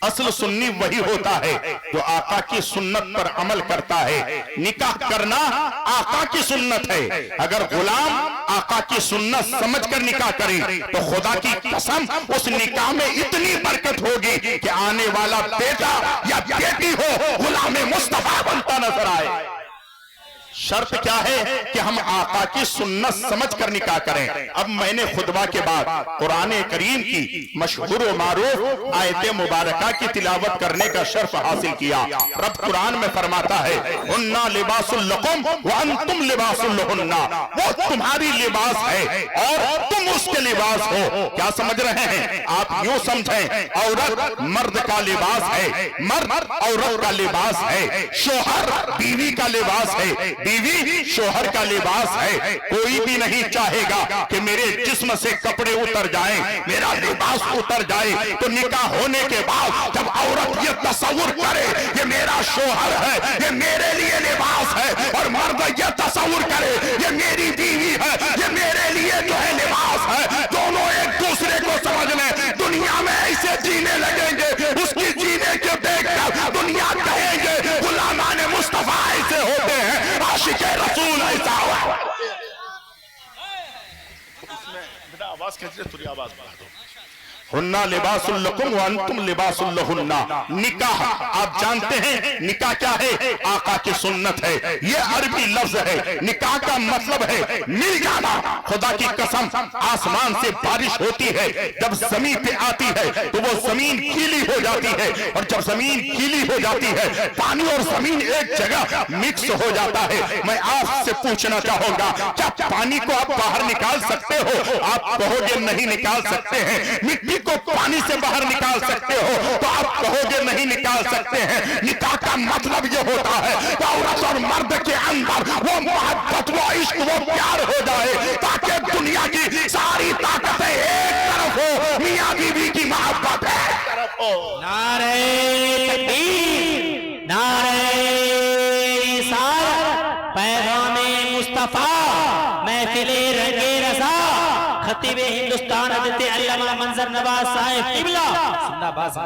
اصل سنی وہی ہوتا ہے جو آقا کی سنت پر عمل کرتا ہے. نکاح کرنا آقا کی سنت ہے. اگر غلام آقا کی سنت سمجھ کر نکاح کرے تو خدا کی قسم اس نکاح میں اتنی برکت ہوگی کہ آنے والا بیٹا یا بیٹی ہو غلام مصطفیٰ بنتا نظر آئے. شرط کیا ہے کہ ہم آقا کی سنت سمجھ کر نکاح کریں. اب میں نے خطبہ کے بعد قرآن کریم کی مشہور و معروف آیت مبارکہ کی تلاوت کرنے کا شرف حاصل کیا. رب قرآن میں فرماتا ہے ہن لباس لکم وانتم لباس لہن. وہ تمہاری لباس ہے اور تم اس کے لباس ہو. کیا سمجھ رہے ہیں آپ؟ یوں سمجھیں عورت مرد کا لباس ہے, مرد عورت کا لباس ہے, شوہر بیوی کا لباس ہے, بیوی شوہر کا لباس ہے. کوئی بھی نہیں چاہے گا کہ میرے جسم سے کپڑے اتر جائیں, میرا لباس اتر جائے. تو نکاح ہونے کے بعد جب عورت یہ تصور کرے یہ میرا شوہر ہے, یہ میرے لیے لباس ہے, اور مرد یہ تصور کرے یہ میری بیوی ہے, یہ میرے لیے جو ہے لباس ہے, دونوں ایک دوسرے کو سمجھ لیں. دنیا میں ایسے جینے لگیں گے, اس کی جینے کے دیکھ کر دنیا کہیں گے غلامان مصطفیٰ ایسے ہوتے ہیں, عاشق رسول ایسا ہوا. اس میں بیٹا آواز کھینچ لے, تھوڑی آواز بڑھا دو. ہن لباس لکم وانتم لباس لہن. نکاح آپ جانتے ہیں نکاح کیا ہے؟ آقا کی سنت ہے. یہ عربی لفظ ہے. نکاح کا مطلب ہے مل جانا. خدا کی قسم آسمان سے بارش ہوتی ہے, جب زمین پہ آتی ہے تو وہ زمین گیلی ہو جاتی ہے, اور جب زمین گیلی ہو جاتی ہے پانی اور زمین ایک جگہ مکس ہو جاتا ہے. میں آپ سے پوچھنا چاہوں گا کیا پانی کو آپ باہر نکال سکتے ہو؟ آپ کہو گے نہیں نکال سکتے ہیں. مٹی کو پانی سے باہر نکال سکتے ہو تو آپ کہو گے نہیں نکال سکتے ہیں. نکاح کا مطلب یہ ہوتا ہے کہ عورت اور مرد کے اندر وہ محبت, وہ عشق, وہ پیار ہو جائے تاکہ دنیا کی ساری طاقتیں ایک طرف ہو, میاں بیوی کی محبت ایک طرف ہو. نعرہ تکبیر, نعرہ رسالت, پیغام مصطفیٰ, محفل رنگ رضا, خطیب ہندوستان حضرت علامہ منظر نواز صاحب قبلہ.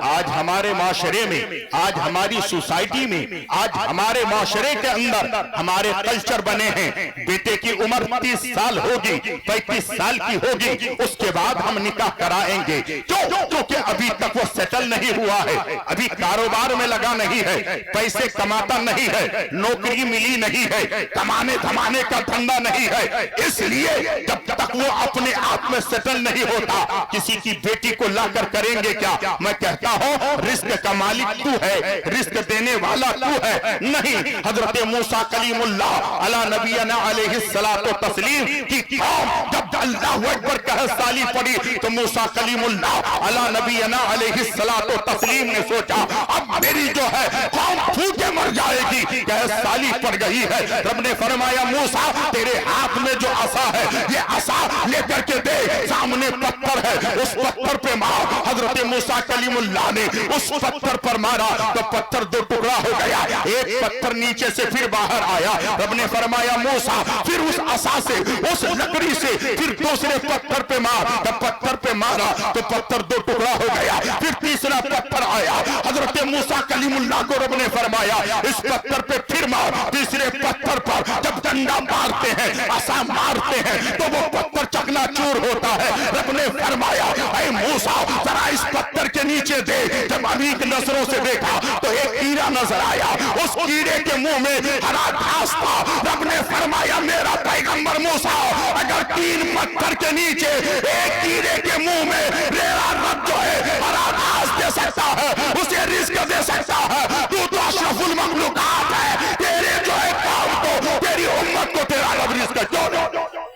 آج ہمارے معاشرے میں, آج ہماری سوسائٹی میں, آج ہمارے معاشرے کے اندر ہمارے کلچر بنے ہیں. بیٹے کی عمر 30 سال ہوگی, 35 سال کی ہوگی, اس کے بعد ہم نکاح کرائیں گے. کیونکہ ابھی تک وہ سیٹل نہیں ہوا ہے, ابھی کاروبار میں لگا نہیں ہے, پیسے کماتا نہیں ہے, نوکری ملی نہیں ہے, کمانے دھمانے کا دھندا نہیں ہے. اس لیے جب تک وہ اپنے آپ میں سیٹل نہیں ہوتا کسی کی بیٹی کو لا کر کریں گے کیا؟ میں کہتا ہوں رزق کا مالک تو ہے, رزق دینے والا تو ہے. نہیں, حضرت موسیٰ کلیم اللہ علی نبینا علیہ الصلوۃ والتسلیم کی قوم جب اللہ اکبر کہہ سالی پڑی تو موسیٰ کلیم اللہ علی نبینا علیہ الصلوۃ والتسلیم نے سوچا اب میری جو ہے قوم پھوکے مر جائے گی, کہہ سالی پڑ گئی ہے. رب نے فرمایا موسیٰ تیرے ہاتھ میں جو عصا ہے یہ عصا لے کر کے دے, سامنے پتھر ہے, اس پتھر پہ مار. حضرت موسیٰ کلیم اللہ نے اس پتھر پر مارا تو پتھر دو ٹکڑا ہو گیا, ایک پتھر نیچے سے پھر باہر آیا. رب نے فرمایا موسیٰ پھر اس عصا سے, اس لکڑی سے پھر دوسرے پتھر پہ مار. جب پتھر پہ مارا تو پتھر دو ٹکڑا ہو گیا. پھر تیسرا پتھر آیا, حضرت موسیٰ کلیم اللہ کو رب نے فرمایا اس پتھر پہ پھر مار. تیسرے پتھر پر جب ڈنڈا مارتے ہیں, عصا مارتے ہیں تو وہ پتھر چکنا چور ہوتا ہے. رب نے فرمایا اے موسیٰ ذرا اس پتھر کے نیچے دے. جب عمیق نظروں سے دیکھا تو ایک کیڑا نظر آیا, اس کیڑے کے منہ میں ہرا گھاس تھا. رب نے فرمایا میرا پیغمبر موسیٰ اگر 3 پتھر کے نیچے ایک کیڑے کے منہ میں میرا رب جو ہے ہرا گھاس دے سکتا ہے, اسے رزق دے سکتا ہے, تو اشرف المخلوقات ہے. تیرے جو ہے قوم کو, تیری امت کو تیرا رب رزق کیوں نہیں؟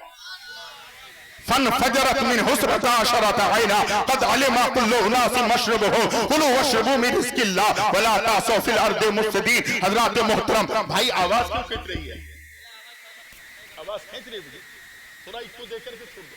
فانفجرت من حسرة عشرة عينا قد علم كل اناس مشربه كلوا واشربوا من رزق الله ولا تعصوا في الارض مفسدين. حضرات محترم بھائی آواز کیوں کھینچ رہی ہے؟ آواز کھینچ رہی ہے, تھوڑا اس کو دیکھ کر کے چھوڑ دو.